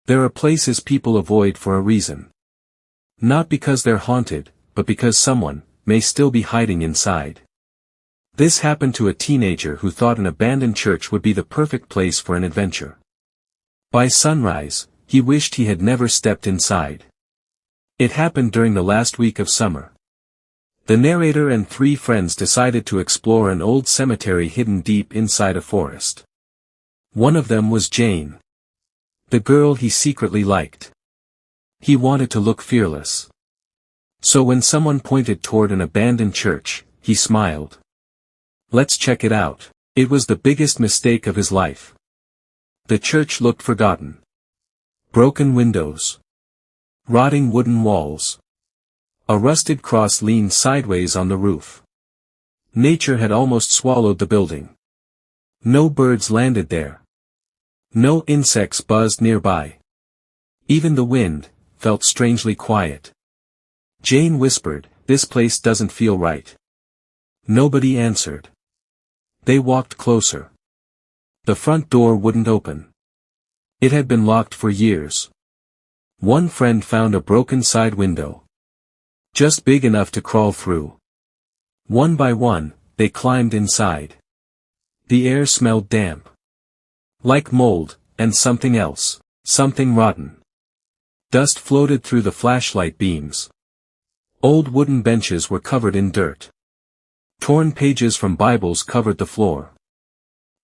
There are places people avoid for a reason. Not because they're haunted, but because someone may still be hiding inside. This happened to a teenager who thought an abandoned church would be the perfect place for an adventure. By sunrise, he wished he had never stepped inside. It happened during the last week of summer. The narrator and 3 friends decided to explore an old cemetery hidden deep inside a forest. One of them was Jane, the girl he secretly liked. He wanted to look fearless. So when someone pointed toward an abandoned church, he smiled. Let's check it out. It was the biggest mistake of his life. The church looked forgotten. Broken windows. Rotting wooden walls. A rusted cross leaned sideways on the roof. Nature had almost swallowed the building. No birds landed there. No insects buzzed nearby. Even the wind felt strangely quiet. Jane whispered, "This place doesn't feel right." Nobody answered. They walked closer. The front door wouldn't open. It had been locked for years. One friend found a broken side window. Just big enough to crawl through. One by one, they climbed inside. The air smelled damp. Like mold, and something else, something rotten. Dust floated through the flashlight beams. Old wooden benches were covered in dirt. Torn pages from Bibles covered the floor.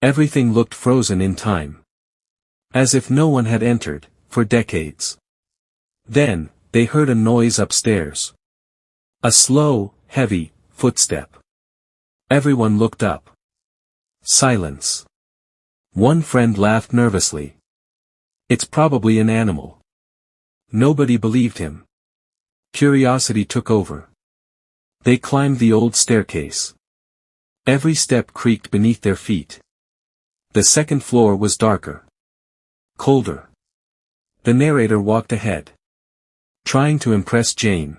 Everything looked frozen in time. As if no one had entered, for decades. Then, they heard a noise upstairs. A slow, heavy, footstep. Everyone looked up. Silence. One friend laughed nervously. "It's probably an animal." Nobody believed him. Curiosity took over. They climbed the old staircase. Every step creaked beneath their feet. The second floor was darker. Colder. The narrator walked ahead. Trying to impress Jane.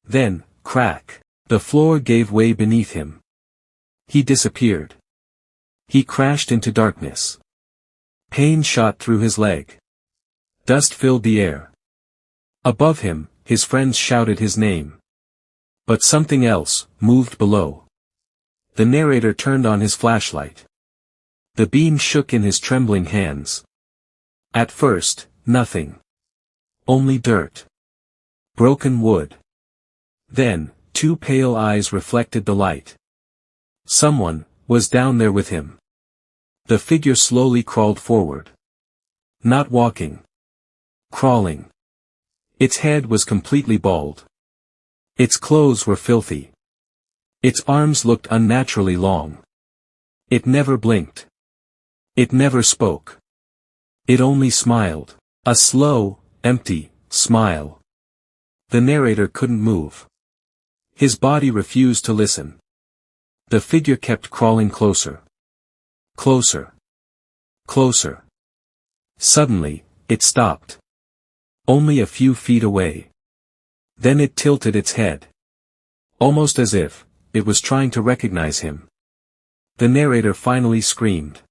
Then, crack, the floor gave way beneath him. He disappeared. He crashed into darkness. Pain shot through his leg. Dust filled the air. Above him, his friends shouted his name. But something else moved below. The narrator turned on his flashlight. The beam shook in his trembling hands. At first, nothing. Only dirt. Broken wood. Then, 2 pale eyes reflected the light. Someone was down there with him. The figure slowly crawled forward. Not walking. Crawling. Its head was completely bald. Its clothes were filthy. Its arms looked unnaturally long. It never blinked. It never spoke. It only smiled. A slow, empty smile. The narrator couldn't move. His body refused to listen. The figure kept crawling closer. Closer. Closer. Suddenly, it stopped. Only a few feet away. Then it tilted its head. Almost as if it was trying to recognize him. The narrator finally screamed.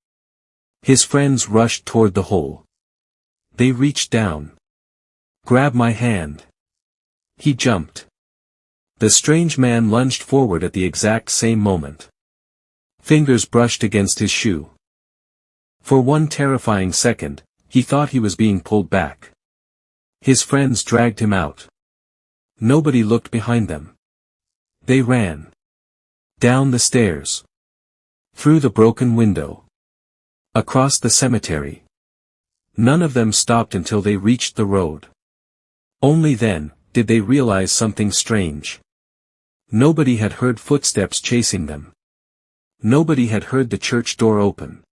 His friends rushed toward the hole. They reached down. "Grab my hand." He jumped. The strange man lunged forward at the exact same moment. Fingers brushed against his shoe. For one terrifying second, he thought he was being pulled back. His friends dragged him out. Nobody looked behind them. They ran. Down the stairs. Through the broken window. Across the cemetery. None of them stopped until they reached the road. Only then did they realize something strange. Nobody had heard footsteps chasing them. Nobody had heard the church door open.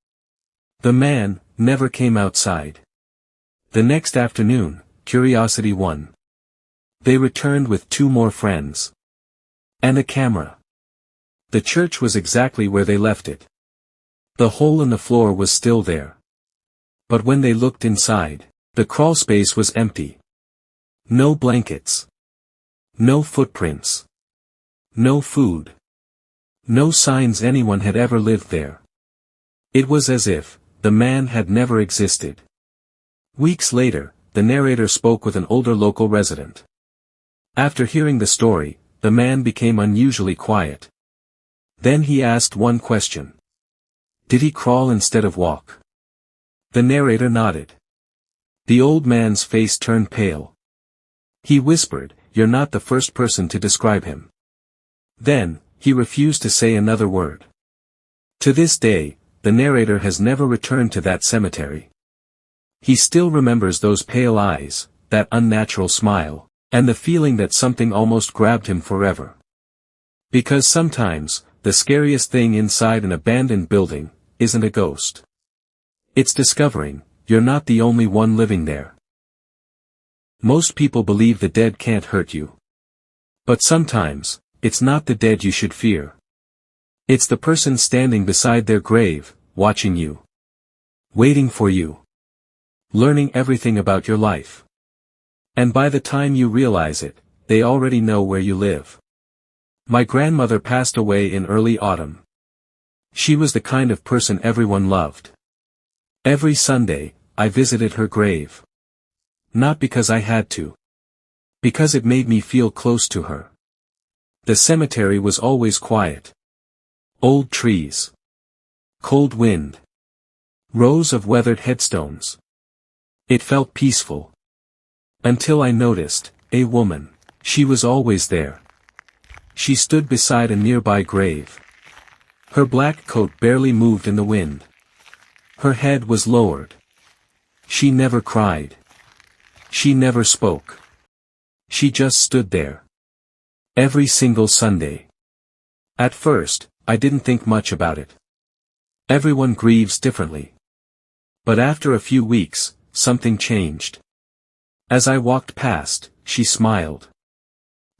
The man never came outside. The next afternoon, curiosity won. They returned with 2 more friends. And a camera. The church was exactly where they left it. The hole in the floor was still there. But when they looked inside, the crawlspace was empty. No blankets. No footprints. No food. No signs anyone had ever lived there. It was as if the man had never existed. Weeks later, the narrator spoke with an older local resident. After hearing the story, the man became unusually quiet. Then he asked one question. Did he crawl instead of walk? The narrator nodded. The old man's face turned pale. He whispered, "You're not the first person to describe him." Then, he refused to say another word. To this day, the narrator has never returned to that cemetery. He still remembers those pale eyes, that unnatural smile, and the feeling that something almost grabbed him forever. Because sometimes, the scariest thing inside an abandoned building isn't a ghost. It's discovering you're not the only one living there. Most people believe the dead can't hurt you. But sometimes, it's not the dead you should fear. It's the person standing beside their grave, watching you. Waiting for you. Learning everything about your life. And by the time you realize it, they already know where you live. My grandmother passed away in early autumn. She was the kind of person everyone loved. Every Sunday, I visited her grave. Not because I had to. Because it made me feel close to her. The cemetery was always quiet. Old trees. Cold wind. Rows of weathered headstones. It felt peaceful. Until I noticed, a woman. She was always there. She stood beside a nearby grave. Her black coat barely moved in the wind. Her head was lowered. She never cried. She never spoke. She just stood there. Every single Sunday. At first, I didn't think much about it. Everyone grieves differently. But after a few weeks, something changed. As I walked past, she smiled.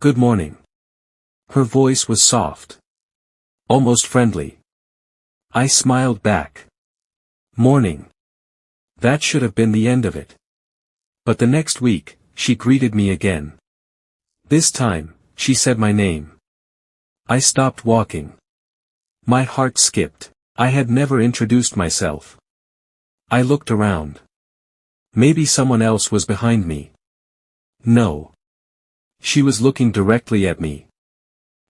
"Good morning." Her voice was soft. Almost friendly. I smiled back. "Morning." That should have been the end of it. But the next week, she greeted me again. This time, she said my name. I stopped walking. My heart skipped. I had never introduced myself. I looked around. Maybe someone else was behind me. No. She was looking directly at me.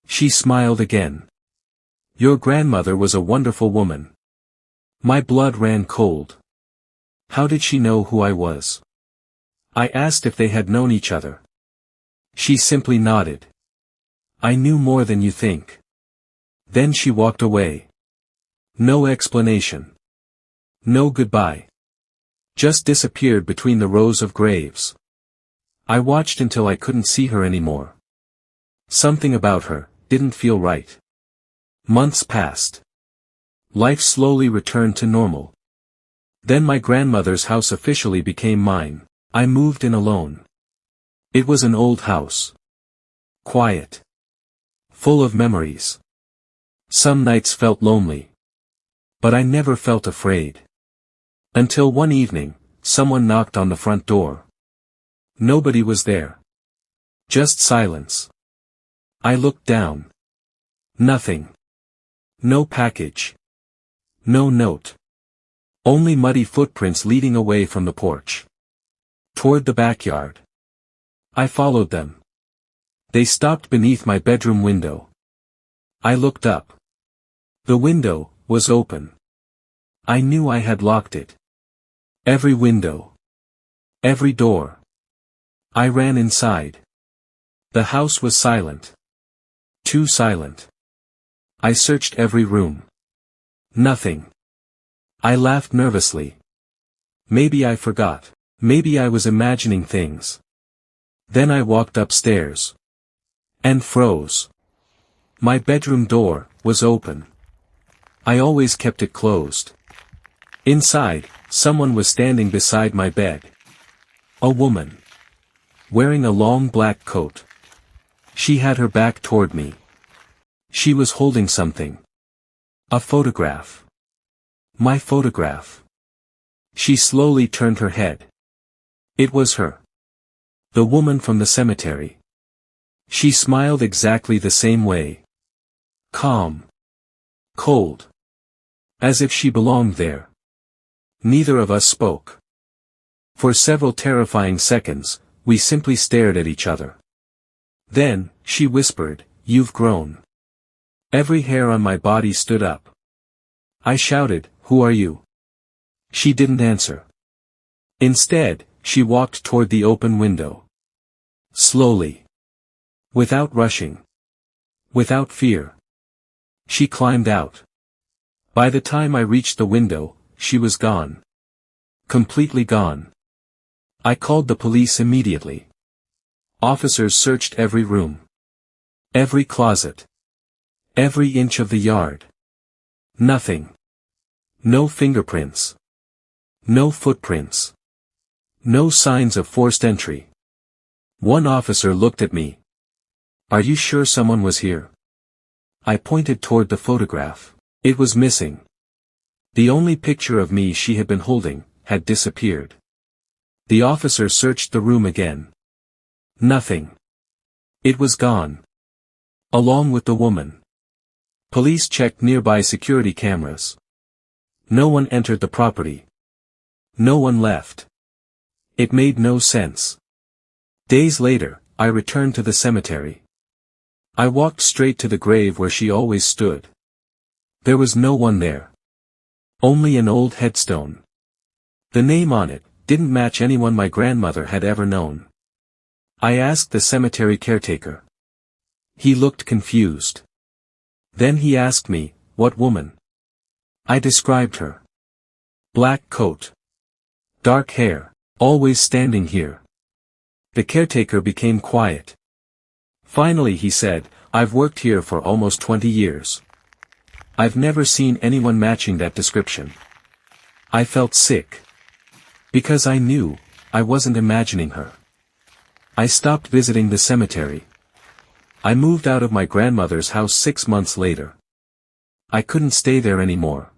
She smiled again. "Your grandmother was a wonderful woman." My blood ran cold. How did she know who I was? I asked if they had known each other. She simply nodded. "I knew more than you think." Then she walked away. No explanation. No goodbye. Just disappeared between the rows of graves. I watched until I couldn't see her anymore. Something about her didn't feel right. Months passed. Life slowly returned to normal. Then my grandmother's house officially became mine. I moved in alone. It was an old house. Quiet. Full of memories. Some nights felt lonely. But I never felt afraid. Until one evening, someone knocked on the front door. Nobody was there. Just silence. I looked down. Nothing. No package. No note. Only muddy footprints leading away from the porch. Toward the backyard. I followed them. They stopped beneath my bedroom window. I looked up. The window was open. I knew I had locked it. Every window. Every door. I ran inside. The house was silent. Too silent. I searched every room. Nothing. I laughed nervously. Maybe I forgot. Maybe I was imagining things. Then I walked upstairs. And froze. My bedroom door was open. I always kept it closed. Inside, someone was standing beside my bed. A woman. Wearing a long black coat. She had her back toward me. She was holding something. A photograph. My photograph. She slowly turned her head. It was her. The woman from the cemetery. She smiled exactly the same way. Calm. Cold. As if she belonged there. Neither of us spoke. For several terrifying seconds, we simply stared at each other. Then, she whispered, "You've grown." Every hair on my body stood up. I shouted, "Who are you?" She didn't answer. Instead, she walked toward the open window. Slowly. Without rushing. Without fear. She climbed out. By the time I reached the window, she was gone. Completely gone. I called the police immediately. Officers searched every room. Every closet. Every inch of the yard. Nothing. No fingerprints. No footprints. No signs of forced entry. One officer looked at me. "Are you sure someone was here?" I pointed toward the photograph. It was missing. The only picture of me she had been holding had disappeared. The officer searched the room again. Nothing. It was gone. Along with the woman. Police checked nearby security cameras. No one entered the property. No one left. It made no sense. Days later, I returned to the cemetery. I walked straight to the grave where she always stood. There was no one there. Only an old headstone. The name on it didn't match anyone my grandmother had ever known. I asked the cemetery caretaker. He looked confused. Then he asked me, "What woman?" I described her. Black coat. Dark hair, always standing here. The caretaker became quiet. Finally he said, "I've worked here for almost 20 years. I've never seen anyone matching that description." I felt sick. Because I knew, I wasn't imagining her. I stopped visiting the cemetery. I moved out of my grandmother's house 6 months later. I couldn't stay there anymore.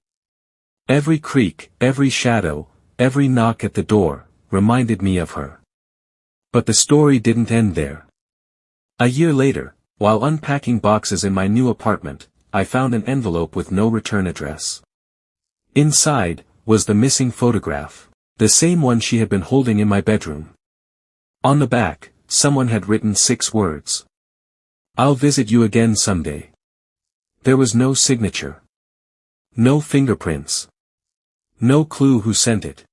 Every creak, every shadow, every knock at the door, reminded me of her. But the story didn't end there. A year later, while unpacking boxes in my new apartment, I found an envelope with no return address. Inside, was the missing photograph, the same one she had been holding in my bedroom. On the back, someone had written 6 words. "I'll visit you again someday." There was no signature. No fingerprints. No clue who sent it.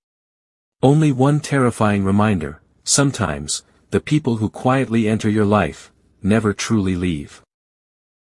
Only one terrifying reminder: sometimes, the people who quietly enter your life, never truly leave.